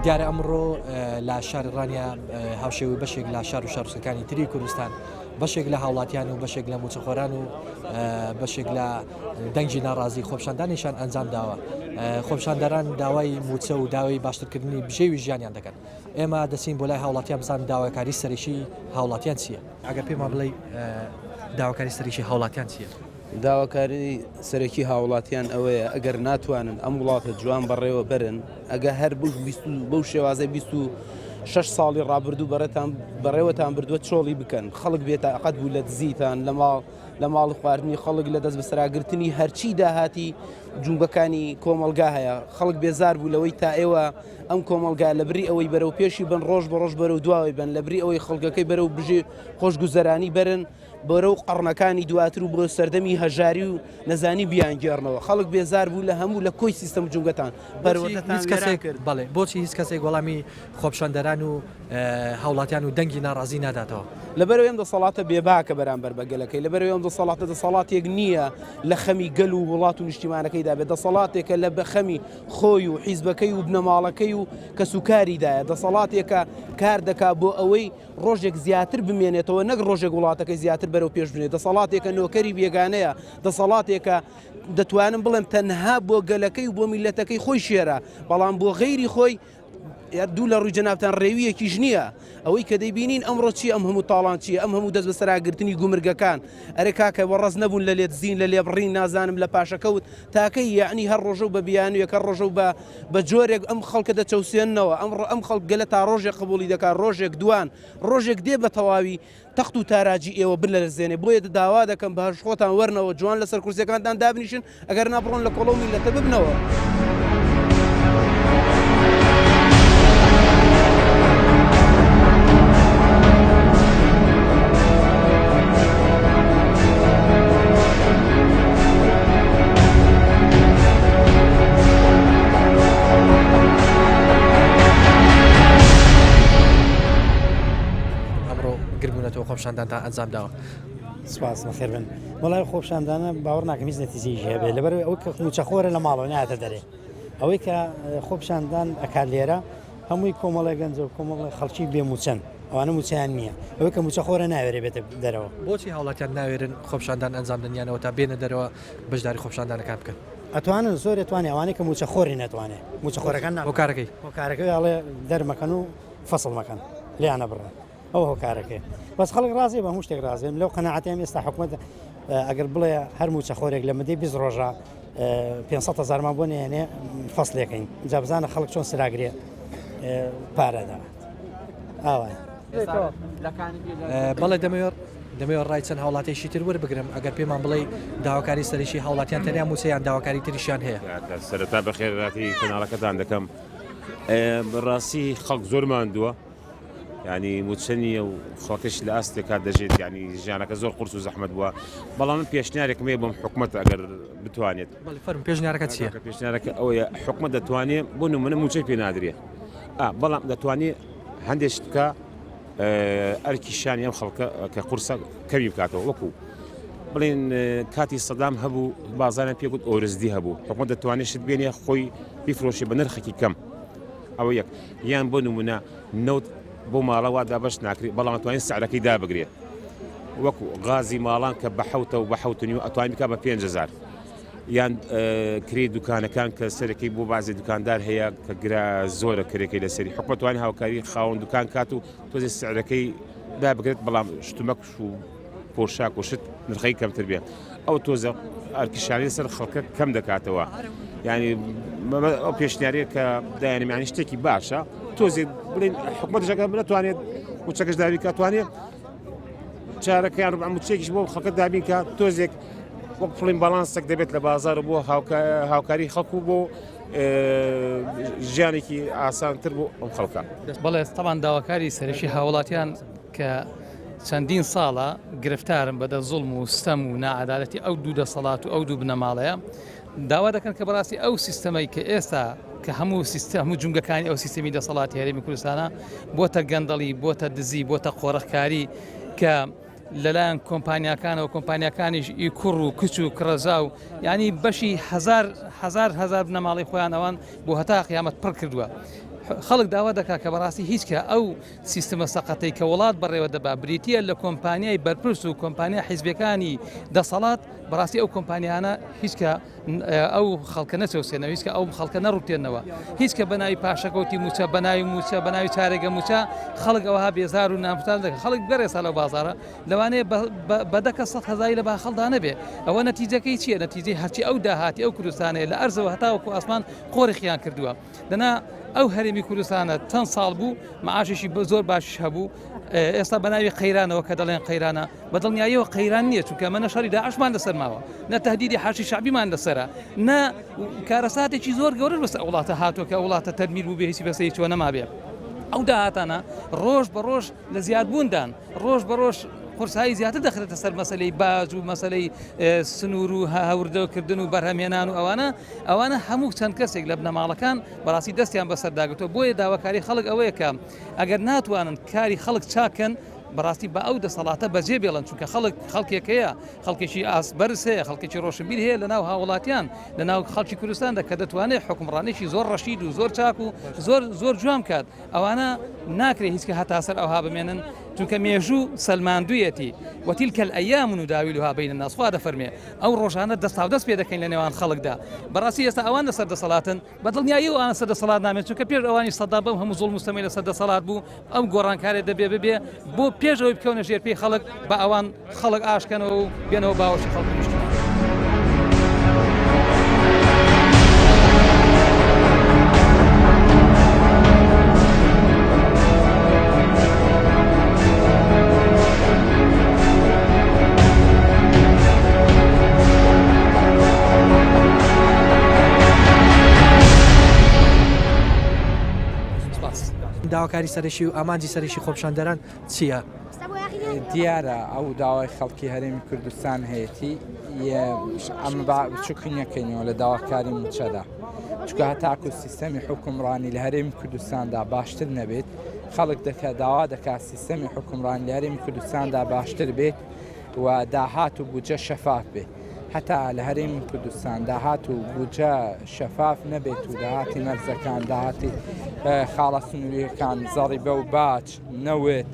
دیارە ئەمڕۆ لە شاری ڕانیا هاوشێوی بەشێک لە شار و شارسەکانی تری کوردستان بەشێک لە هاوڵاتیان و بەشێک لە موچەخۆران و بەشێک لە دەنگی ناڕازی خۆپشاندانیشان ئەنجام داوە. خۆپشاندەران داوای موچە و داوای باشترکردنی بژێوی ژیانیان دەکەن. ئێمە دەچین بۆ لای هاوڵاتیان بزان داواکاری سەرشی هاوڵاتیان چییە؟ ئەگەر پێمان بڵێ داواکاری سەرشی هاوڵاتیان چییە؟ داواکاری سەرەکی هاوڵاتیان ئەوەیە ئەگەر ناتوانن ئەم وڵاتە جوان بەڕێوە برن ئەگە هەر بەو شێوازە 26 ساڵی ڕابردوو بەڕێوەتان بردووە چۆڵی بکەن خەڵک بێتە ئەقەت بوو لە دزیتان لە ماڵ خواردنی خەڵک لە دەست بەسراگرتنی هەرچی داهاتی جومبەکانی کۆمەلگا هەیە خەڵک بێزار بوو لەوەی تا ئێوە ئەم کۆمەلگا لە بری ئەوەی بەرەو پێشی بن ڕۆژ بە ڕۆژ بەرەو دواوی بن لە بری ئەوەی خەڵکەکەی بەرەو بژێ خۆشگوزەرانی برن بەرەو قەڕنەکانی دواتر و بۆ سەردەمی هەژاری و نەزانی بیانگێڕنەوە خەڵک بێزار بوو لە هەموو لە کۆی سیستەم جوگەتان بەڵێ بۆچی هیچ کەسێک وەڵامی خۆپشاندەران و هاوڵاتیان و دەنگی ناڕازی ناداتەوە لەبەرەوەی ئەم دەسەڵاتە بێباکە بەرامبەر بەگەلەکەی لەبەرەوەی ئەم دەسەڵاتە دەسەڵاتێک نییە لە خەمی گەل و وڵات و نیشتیمانەکەیدا بێت دەسەڵاتێکە لە بەخەمی خۆی و حیزبەکەی و بنەماڵەکەی و کەسوکاریدایە دەسەڵاتێکە کار دەکات بۆ ئەوەی ڕۆژێک زیاتر بمێنێتەوە نەک ڕۆژێک وڵاتەکەی زیاتر بەرەو پێش بنێت دەسەڵاتێکە نۆکەری بێگانەیە دەسەڵاتێکە دەتوانم بڵێم تەنها بۆ گەلەکەی و بۆ میلەتەکەی خۆی شێرە بەڵام بۆ غەیری خۆی دوو لە ڕووی جەنابتان ڕێویەکیش نییە ئەوەی کە دەیبینین ئەمڕۆ چی ئەم هەموو تاڵان چیە ئەم هەموو دەست بەسەراگرتنی گومرگەکان ئەرێ کاکە وەڕەز نەبوون لە لێدزین لە لێبڕین نازانم لە پاشەکەوت تاکەی یعنی هەر ڕۆژە و بە بیانویەکە ڕۆژە و بە جۆرێک ئەم خەڵکە دەچەوسێننەوە ئەم خەڵک گەلە تا ڕۆژێک قبولی دەکات ڕۆژێک دوان ڕۆژێک دێ بە تەواوی تەخت و تاراجی ئێوە بر لە زێنێ بۆیە داوا دەکەم بەهاش خۆتان وەرنەوە جوان لەسەر کورسەکانتان دابنیشن ئەگەر نابڕۆن لە کۆڵە و میلەتە ببنەوە. خۆپشاندانتان ئەنجام داوە. سپاس بەخێر بن. وەڵای خۆپشاندانە باوەڕ ناکەم هیچ نەتیجەیەکی هەبێ لەبەرەوەی ئەوەی کە موچەخۆرە لە ماڵەوە نایەتە دەرێ ئەوەی کە خۆپشاندان ئەکات لێرە هەمووی کۆمەڵی گەنج و کۆمەڵی خەڵکی بێموچەن ئەوانە موچیان نییە ئەوەی کە موچەخۆرە ناوێرێ بێتە دەرەوە. بۆچی هاوڵاتیان ناوێرن خۆپشاندان ئەنجام دەنیانەوە تا بێنە دەرەوە بەشداری خۆپشاندانەکان بکەن؟ ئەتوانن زۆر ئەتوانێت ئەوانەی کە موچەخۆری نەتوانێت موچەخۆرەکان هۆکارەکەی ئەڵێ دەرمەکەن و فەسڵ مەکەن لیانە بڕن ئەو هۆکارەکەی بەس خەڵک ڕازی بە هەموو شتێک ڕازیم لەو قەناعەتیان ئێستا حکوومەت ئەگەر بڵێ هەر موچەخۆرێک لە مدەی 20 ڕۆژە 500,000 بۆ نێنێ فەسلەکەین جا بزانە خەڵک چۆن سراگرێ پارەدا ئاوای بەڵێ دەمەوێت ڕای چەند هاوڵاتێکی تر وەربگرم ئەگەر پێمان بڵێ داواکاری سەرشی هاوڵاتیان تەنیا موچەیان داواکاری تریشیان هەیە. سەرەتا بەخێراتی کەناڵەکەتان دەکەم بەڕاستی خەڵک زۆر ماندووە ینی موچەنیە و خۆکەش لە ئاستێکا دەژێت ینی ژیانەکە زۆر قورس و زەحمەت بووە بەڵام من پێشنیارێکم هەیە بۆم حکوومەت ئەگەر بتوانێت. فەرموو پێشنیارەکە چییە؟ پێشنیارەکە ئەوەیە حکوومەت دەتوانێت بۆ نمونە موچەی پێ نادرێت بەڵام دەتوانێت هەندێک بکە ئەرکیشانی ئەم خەڵکە کە قورسە کەوی بکاتەوە وەکو بڵێن کاتی سەدام هەبوو بازاران پێگوت ئۆرزدی هەبوو حکوومەت دەتوانێت شت بێنێ خۆی بیفرۆشی بە نرخێکی کەم ئەوە یەک یان بۆ نمونە نەوت بۆ ماڵەوە دابش ناکرێت بەڵام ئەتوانین سعرەکەی دابگرێت وەکو غازی ماڵان کە بە 7 و ئەتوانین بکات بە 5,000 یان کری دوکانەکان کە سەرەکەی بۆ بازی دوکاندار هەیە کە گرا زۆرە کرێکەکەی لەسەری حکوومەت توانین هاوکاری خاوەن دوکان کات و تۆزی سعرەکەی دابگرێت بەڵام شتومەک و پۆشاک و شت نرخەکەی کەمتر بێت ئەو تۆزە ئەرکیشانی سەر خەڵکە کەم دەکاتەوە ینی ئەو پێشنیارەیە کە دایانیانی شتێکی باشە تۆزێت بڵین حکوومەتەکە ناتوانێت موچەکەش دابی کاتوانێت چارەکەیان ڕوبع موچێکیش بۆ خەڵکە دابین کە تۆزێک وەک فڵین باڵانسێک دەبێت لە بازار بۆ هاوکاری خەڵکو بۆ ژیانێکی ئاسانتر بۆ ئەم خەڵکە. بەڵێ تەمان داواکاری سەرشی هاوڵاتیان کە چەندین ساڵە گرفتارن بەدە زوڵم و ستەم و نائەدالەتی ئەو دوو دەسەڵات و ئەو دوو بنەماڵەیە داوا دەکەن کە بەڕاستی ئەو سیستەمەی کە ئێستا کە هەموو جونگەکانی ئەو سیستەمی دەسەڵاتی هەرێمی کوردستانە بۆتە گەندەڵی بۆتە دزی بۆتە قۆڕەخکاری کە لەلایەن کۆمپانیاکانەوە کۆمپانیاکانیش ئی کوڕ و کچ و کرەزا و ینی بەشی هزار بنەماڵی خۆیان ئەوان بۆ هەتا قیامەت پڕ کردووە. خەڵک داوا دەکات کە بەڕاستی هیچ کە ئەو سیستەمە سەقەتەی کە وڵات بەڕێوە دەبا بریتە لە کۆمپانیای بەرپرس و کۆمپانیا حیزبەکانی دەسەڵات بەڕاستی ئەو کۆمپانیانە هیچ کە ئەو خەڵکە نەچەوسێنەوە هیچ کە ئەو خەڵکە نەڕوتێنەوە هیچ کە بەناوی پاشەکەوتی موچە بەناوی موچە بەناوی چارێگە موچە خەڵک ئەوها بێزار و نامفتان دەکە خەڵک بەرێسا لەو بازارە لەوانەیە بەدەکە 100,000 لە باخەڵدا نەبێ ئەوە نەتیجەکەی چییە نەتیجەی هەرچی ئەو داهاتی ئەو کوردستانەیە لە ئەرزەوە هەتاوەکو ئاسمان قۆڕی خیان کردووە دەنا ئەو هەرێمی کوردستانە چەند ساڵ بوو معاشێکی زۆر باشش هەبوو ئێستا بەناوی قەیرانەوە کە دەڵێن قەیرانە بەدڵنیاییەوە قەیران نییە چونکە منە شەڕی داعشمان لەسەر ماوە نە تەهدیدی حاشی شعبیمان لەسەرە نە کارەساتێکی زۆر گەورە بەس وڵاتە هاتووە کە وڵاتە تەرمیر بوو بێ هیچی بەسەری چۆن نەما بێ ئەو داهاتانە ڕۆژ بە ڕۆژ لە زیادبووندان ڕۆژ بە ڕۆژ قورسایی زیاتر دەخرێتە سەر مەسلەی باج و مەسلەی سنوور و هەوردەوەکردن و بەرهەمێنان و ئەوانە هەموو چەند کەسێک لە بنەماڵەکان بەڕاستی دەستیان بەسەرداگرتەوە بۆیە داواکاری خەڵک ئەوەیە کە ئەگەر ناتوانن کاری خەڵک چاکەن بەڕاستی بە ئەو دەسەڵاتە بەجێ بێڵن چونکە خەڵکێکەیە خەڵکێکی ئاسبەرز هەیە خەڵکێکی ڕۆشنبیر هەیە لە ناو هاوڵاتیان لە ناو خەڵکی کوردستاندا کە دەتوانێت حکمڕانێکی زۆر ڕەشید و زۆر چاک و زۆر جوام کات ئەوانە ناکرێت هیچ کە هەتا سەر ئەوها بمێنن چونکە مێژوو سەلماندوویەتی وتیلکە الأيام نداولها بين الناس خوا دەفەرمێ ئەو ڕۆژانە دەست پێ دەکەین لە نێوان خەڵکدا بەڕاستی ئێستا ئەوان لەسەر دەسەڵاتن بەدڵنیایی ئەوانە سەر دەسەڵات نامێت چونکە پێش ئەوانی سەدا بەم هەموو زوڵم مستەمەی لەسەر دەسەڵات بوو ئەم گۆڕانکارێک دەبێ ببێ بۆ پێشەوەی بکەونە ژێرپێی خەڵک بە ئەوان خەڵک ئاشکەنەوە و بێنەوە باوەشی خەڵکی نیشتمان داواکاری سەرشی و ئامانجی سەرشی خۆپشاندەران چییە؟ دیارە ئەو داوای خەڵکی هەرێمی کوردستان هەیەی ئەمە بچووکنیەکەینەوە لە داواکاری موچەدا چکە هەتاکو سیستەمی حکومڕانی لە هەرێمی کوردستاندا باشتر نەبێت خەڵک داوا دەکات سیستەمی حکومڕانی لە هەرێمی کوردستاندا باشتر بێت و داهات و بودجە شەفاف بێت هەتا لە هەرێمی کوردستان داهات و بودجە شەفاف نەبێت و داهاتی مەرزەکان داهاتی خاڵە سنووریەکان زەڕی بە و باج نەوێت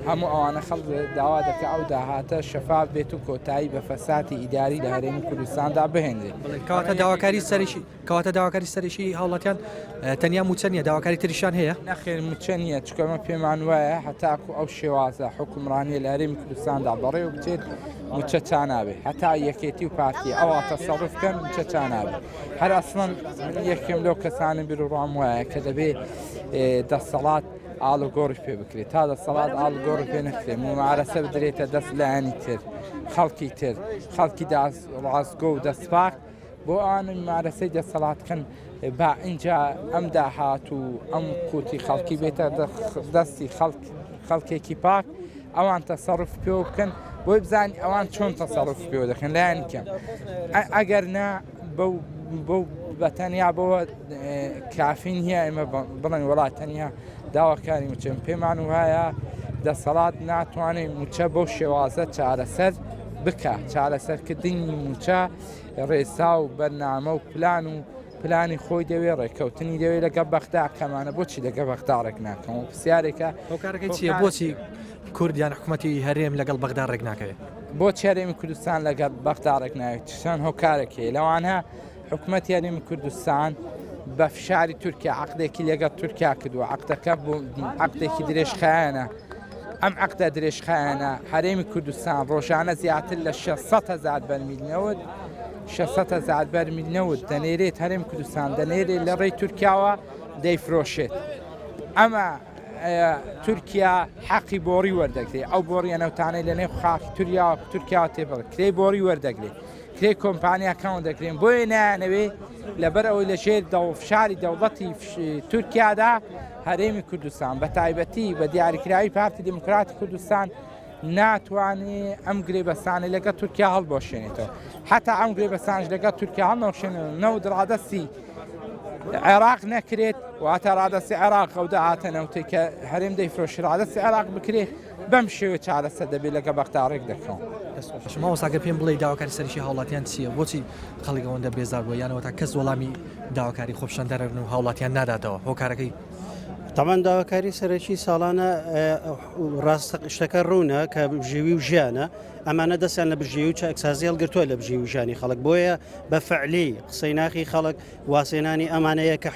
هەموو ئەوانە خەڵک داوا دەکە ئەو داهاتە شەفاف بێت و کۆتایی بە فەساتی ئیداری لە هەرێمی کوردستاندا بهێنرێت کەواتە داواکاری سەرشی هاوڵاتیان تەنیا موچە نیە داواکاری تریشان هەیە نەخێر موچە نییە چکەمە پێمان وایە هەتاکو ئەو شێوازە حکومڕانی لە هەرێمی کوردستاندا بەڕێوە بچێت موچە چانابێ هەتا یەکێتی و پارتی ئەوە تەسەڕفکەن موچە چانابێ هەر ئەسڵەن یەکێم لەو کەسانی بیرڕام وایە کە دەبێت دەسەڵات ئاڵگۆڕی پێ بکرێت تا دەسەڵات ئاڵگۆڕ پێ نەکرێت ممارەسە بدرێتە دەست لایەنی تر خەڵکی ڕاستگۆ و دەستپاک بۆ ئەوانە ممارەسەی دەسەڵاتکەن با اینجا ئەم داهات و ئەم قوتی خەڵکی بێتە دەستی خەڵکێکی پاک ئەوان تەسەڕف پێ بکەن بۆی بزانانی ئەوان چۆن تەسەڕف پێ دەکەن لایەن کەم ئەگەر نا بەو بەتەنیا بەوە کافین هەیە ئێمە بڵێن وڵات تەنیا داواکاری موچەم پێمان وایە دەسەڵات ناتوانێت موچە بەو شێوازە چارەسەر بکە چارەسەرکردنی موچە ڕێسا و بەرنامە و پلانی خۆی دەوێت ڕێککەوتنی دەوێت لەگە بەخدا کەمانە بۆچی لەگە بەختارێک ناکەم و پرسیارێکە هۆکارەکەی چییە بۆچی کوردیان حکوومەتی هەرێم لەگەڵ بەغدا ڕێک ناکەوێت بۆ هەرێمی کوردستان لەگەڵ بەختارێک ناوێت چشان هۆکارێکی لەوانە حکوومەتی هەرێمی کوردستان بە فشاری تورکیا عقدێکی لەگەڵ تورکیا کردو عقدەکە بۆ عقدێکی درێژخایەنە ئەم عقدە درێژخایەنە هەرێمی کوردستان ڕۆژانە زیاتر لە 600,000 بەرمیلنەوت 600,000 بەرمیلنەوت دەنێرێت هەرێمی کوردستان دەنێرێت لە ڕێی تورکیاوە دەیفرۆشێت ئەمە تورکیا حەقی بۆڕی وەردەگرێت ئەو بۆڕیە نەوتانەی لە نێو خاکی تورکیا تێبڕ کرێ بۆڕی وەردەگرێت کرێ کۆمپانیاکان دەکرێن بۆیە نایانەوێ لەبەر ئەوەی لە ژێر فشاری دەوڵەتی تورکیادا هەرێمی کوردستان بە تایبەتی بە دیاریکراوی پارتی دموکراتی کوردستان ناتوانێت ئەم گرێبەستانە لەگە تورکیا هەڵبۆشێنێتەوە حتا ئەم گرێبەستانش لەگە تورکیا هەڵنەوشێنێت نەود ڕادەستی عێراق نەکرێت واتە ڕادەستی عێراق ئەو داهاتەنەوتی کە هەرێم دەیفرۆشی ڕادەستی عێراق بکرێت بەم شێوە چارەسەر دەبێت لەگە بەختارێک دەکەم شما وەساگە پێم بڵێ داواکاری سەرشی هاوڵاتیان چییە بۆچی خەڵک ئەوەندە بێزار بووە یانەوە تا کەس وەڵامی داواکاری خۆپشاندەرن و هاوڵاتیان ناداتەوە هۆکارەکەی تاوان داواکاری سەرەکی ساڵانە شتەکە ڕوونە کە بژێوی و ژیانە ئەمانە دەستیان لە بژێوی و چاکسازی هەڵگرتووە لە بژێوی و ژیانی خەڵک بۆیە بە فەعلی قسەی ناخی خەڵک واسێنانی ئەمانەیە کە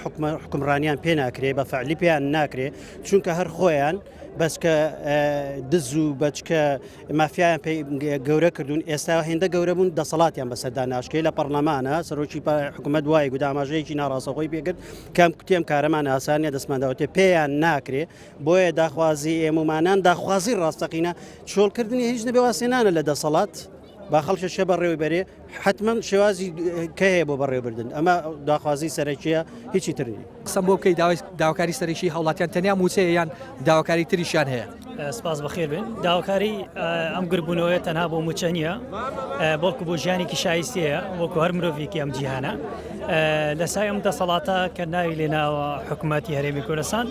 حکمڕانیان پێ ناکرێ بە فەعلی پێیان ناکرێ چونکە هەر خۆیان بەس کە دز و بەچکە مافیایان پێی گەورە کردوون ئێستا هێندە گەورە بوون دەسەڵاتیان بەسەردا ناشکێ لە پەرلەمانە سەرۆکی حکوومەت وای گوداماژەیەکی ناڕاستەخۆی پێکرد کەم کوتێم کارەمان ئاسانە دەستمانداوتێ پێیان ناکرێ بۆیە داخوازی ئێمەمانان داخوازی ڕاستەقینە چۆڵکردنی هیچ نەبێ واسێنانە لە دەسەڵات با خەڵکە شە بەڕێوەی بەرێ حتمما شێوازی کە هەیە بۆ بەڕێوەبردن ئەمە داخوازی سەرەکیە هیچی ترنی قسم بۆ بکەی داواکاری سەرەکی هاوڵاتیان تەنیا موچەیە یان داواکاری تریشیان هەیە سپاس بەخێر بن داواکاری ئەم گربوونەوەی تەنها بۆ موچە نییە بەڵکو بۆ ژیانێکی شایستەیە وەکو هەر مرۆڤێکی ئەم جیهانە لەسای ئەم دەسەڵاتە کە ناوی لێناوە حکوومەتی هەرێمی کوردستان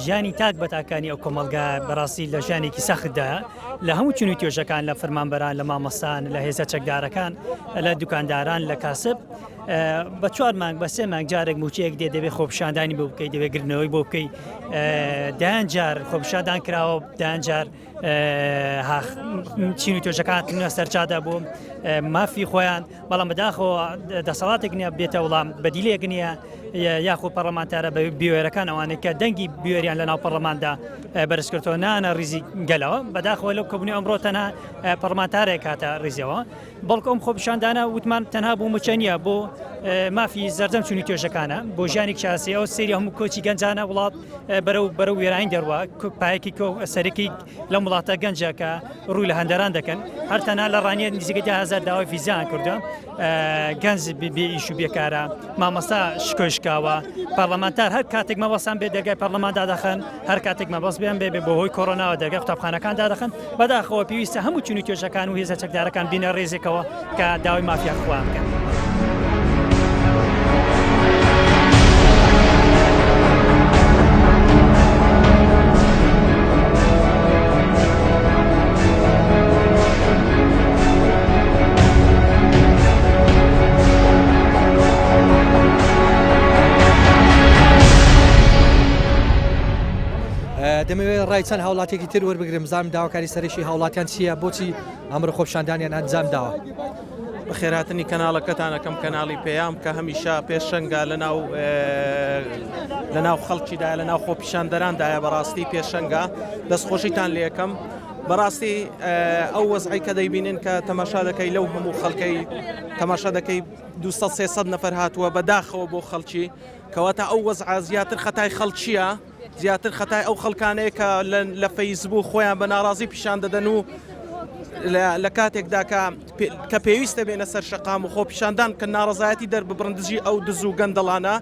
ژیانی تاک بە تاکانی ئەو کۆمەلگا بەڕاستی لە ژیانێکی سەختدایە لە هەموو چنوی توێژەکان لە فەرمانبەران لە مامۆستان لە هێزە چەکدارەکان لە دوکانداران لە کاسب بە 4 مانگ بە 3 مانگ جارێک موچەیەک دێ دەبێت خۆپشاندانی بۆ بکەیت دەبێت گرنەوەی بۆ بکەیت دایان جار خۆپشاندان کراوە دایان جار چین و توێژەکان سەرچادا بۆ مافی خۆیان بەڵام بەداخەوە دەسەڵاتێک نییە بێتە وڵام بەدیلێک نییە یاخۆ پەرلەمانتارە بە بیوێرەکان ئەوانەیە کە دەنگی بیوێریان لە ناو پەرلەماندا بەرزکردەوە نانە ریزی گەلەوە بەداخەوە لەو کۆبوونی ئەمڕۆ تەنها پەرلەمانتارێک هاتە ریزیەوە بەڵکو ئەم خۆپشاندانە وتمان تەنها بۆ موچە نییە بۆ مافی زەردەم چونی توێژەکانە بۆ ژیانی شاسیەوە سری هەموو کۆچی گەنجانە وڵات بەرەو وێرانی دەڕوە پایەکی سەرەکی لەم وڵاتە گەنجە کە ڕووی لە هەندەران دەکەن هەر تەنها لە ڕانیە نزیکە 10,000 داوای ڤیزیان کردە گەنج بێ ئیش و بێکارە مامۆستا شکۆشکاوە پەرلەمانتار هەر کاتێک مەبەستان بێ دەرگای پەرلەماندا دەخەن هەر کاتێک مەبەست بیان بێ بۆ هۆی کۆڕۆناوە دەرگای قوتابخانەکاندا دەخەن بەداخەوە پێویستە هەموو چنی توێژەکان و هێزە چەکدارەکان بینە ڕێزێکەوە کە داوای مافیا خوان بکەن. دەمەوێت ڕای چەند هاوڵاتێکی تر وەربگرم زانم داواکاری سەرەکی هاوڵاتیان چییە بۆچی ئەمڕۆ خۆپشاندانیان ئەنجام داوە بە خێراتنی کەناڵەکەتانەکەم کەناڵی پێیام کە هەمیشە پێشەنگە لە ناو خەڵکیدایە لە ناو خۆپیشاندەراندایە بەڕاستی پێشەنگە دەستخۆشیتان لێ یەکەم بەڕاستی ئەو وەزعی کە دەیبینن کە تەماشا دەکەی لەو هەموو خەڵکەی تەماشا دەکەی 200-300 نەفەر هاتووە بەداخەوە بۆ خەڵکی کەواتە ئەو وەزع زیاتر خەتای خەڵکیە زیاتر خەتای ئەو خەڵکانەیە کە لە فەیسبوک خۆیان بە ناڕازی پیشان دەدەن و لە کاتێکدا کە پێویستە بێنە سەر شەقام و خۆپیشاندان کە ناڕزایەتی دەرببڕندزی ئەو دز و گەندەڵانە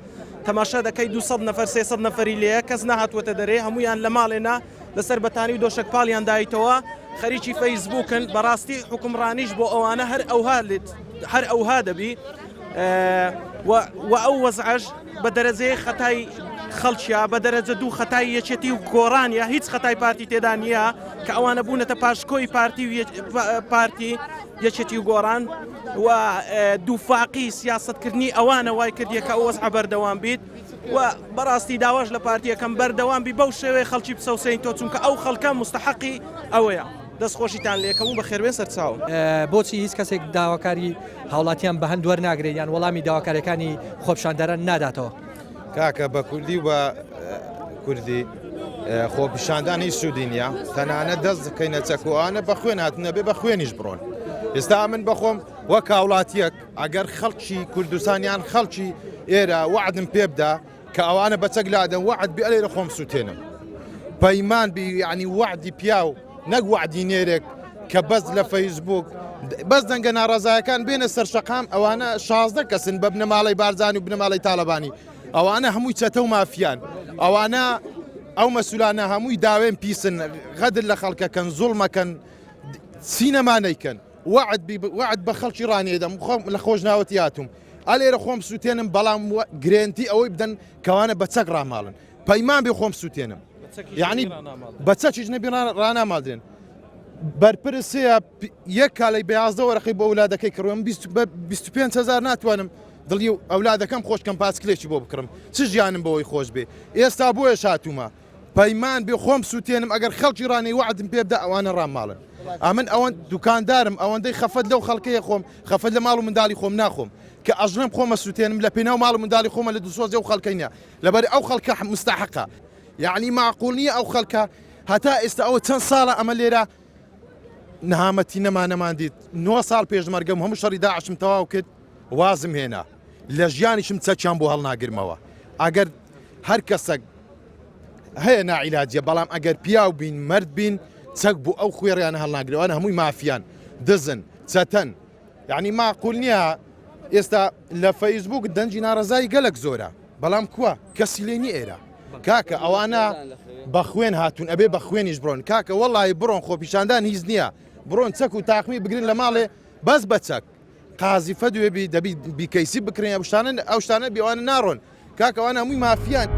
تەماشا دەکەی 200 نەفەر 300 نەفەری لەیە کەس نەهاتوەتە دەرێ هەمویان لە ماڵێنا لەسەر بەتانی و دۆشک پاڵیان دایتەوە خەریکی فەیسبوکن بەڕاستی حکومڕانیش بۆ ئەوانە هەر ئەوها دەبی و ئەو وەزعەش بە دەرەجەیە خەتای خەڵکیە بە دەرەجە دوو خەتای یەکێتی و گۆڕانیە هیچ خەتای پارتی تێدا نییە کە ئەوانە بوونەتە پاشکۆی پارتی یەکێتی و گۆڕان و دووفاقی سیاستکردنی ئەوانە وای کردیە کە ئەو وەزع بەردەوام بیت و بەڕاستی داواش لە پارتیەکەم بەردەوام بی بەو شێوەیە خەڵکی بسەوسین تۆ چونکە ئەو خەڵکە مستحقی ئەوەیە دەستخۆشیتان لێکەم و بە خێربێن سەرچاوم بۆچی هیچ کەسێک داواکاری هاوڵاتیان بە هەند وەرناگرێت یان وەڵامی داواکاریەکانی خۆپشاندەران ناداتەوە کاکە بە کوردی و بە کوردی خۆپیشاندان هیچ سوودی نییە تەنانە دەست دەکەینە چەکوانە بە خوێن هاتنە بێ بە خوێنیش بڕۆن ئێستا من بەخۆم وەک هاوڵاتیەک ئەگەر خەڵکی کوردستانیان خەڵکی ئێرە وعدم پێ بدە کە ئەوانە بەچەک لادەن وعد بێ لێرە خۆم سووتێنم پەیمان بی یعنی وعدی پیا و نەک وعدی نێرێک کە بەس لە فەیسبوک بەس دەنگە ناڕزایەکان بێنە سەر شەقام ئەوانە 16 کەسن بە بنەماڵی بارزانانی و بنەماڵی تاالبانی ئەوانە هەمووی چەتە و مافیان ئەوانە ئەو مەسولانە هەمووی داوێن پیسن غەدر لە خەڵکەکەن زوڵمەکەن سینەمانەیکەن وعد بە خەڵکی ڕانێدەم لە خۆشناوەتی هاتووم ئەلێرە خۆم سووتێنم بەڵام گرێنتی ئەوەی بدەن کەوانە بە چەک ڕاماڵن پەیمان بێ خۆم سووتێنم یعنی بە چەکیش نەبی ڕانامادرێن بەرپرسەیە یەک کاڵی بەیازدە وەرەقی بە وڵادەکەی کڕوم 25,000 ناتوانم دڵی و ئەولادەکەم خۆشکەم پاسکلێکی بۆ بکڕم چ ژیانم بەوەی خۆش بێ ئێستا بۆیە شاتومە پەیمان بێ خۆم سووتێنم ئەگەر خەڵکی ڕانەی وعدم پێ بدە ئەوانە ڕامماڵن ئەمن ئەوەن دوکاندارم ئەوەندەی خەفەت لەو خەڵکەیە خۆم خەفەت لە ماڵ و منداڵی خۆم ناخۆم کە ئەژنم خۆمە سووتێنم لە پێناو ماڵ و منداڵی خۆمە لە دوسۆزی ئەو خەڵکەینە لەبەر ئەو خەڵکە مستحقە یعنی معقول نییە ئەو خەڵکە هەتا ئێستا ئەوە چەند ساڵە ئەمە لێرە نەهامەتی نەمانەمان دیت 9 ساڵ پێشمەرگەم هەموو شەڕی داعشم تەواو کرد وازم هێنا لە ژیانیشم چەکیان بۆ هەڵناگرمەوە ئەگەر هەر کەسێک هەیە ناعیلاجیە بەڵام ئەگەر پیاو بین مرد بین چەک بوو ئەو خوێڕیانە هەڵناگرەوەە هەمووی مافیان دزن چەتەن یعنی معقول نییە ئێستا لە فەیسبوک دەنجی ناڕزایی گەلک زۆرە بەڵام کووە کەسی لێنی ئێرە کاکە ئەوانە بە خوێن هاتوون ئەبێ بە خوێنیش بڕۆن کاکە وەڵی بڕۆن خۆپیشاندان هیچ نییە بڕۆن چەک و تاقمی بگرن لە ماڵێ بەس بە چەک قازیفە دوێبی دەبی بیکەیسی بکرێن ئەو شتانە بیوانە ناڕۆن کاکەوانە هەمووی مافیان.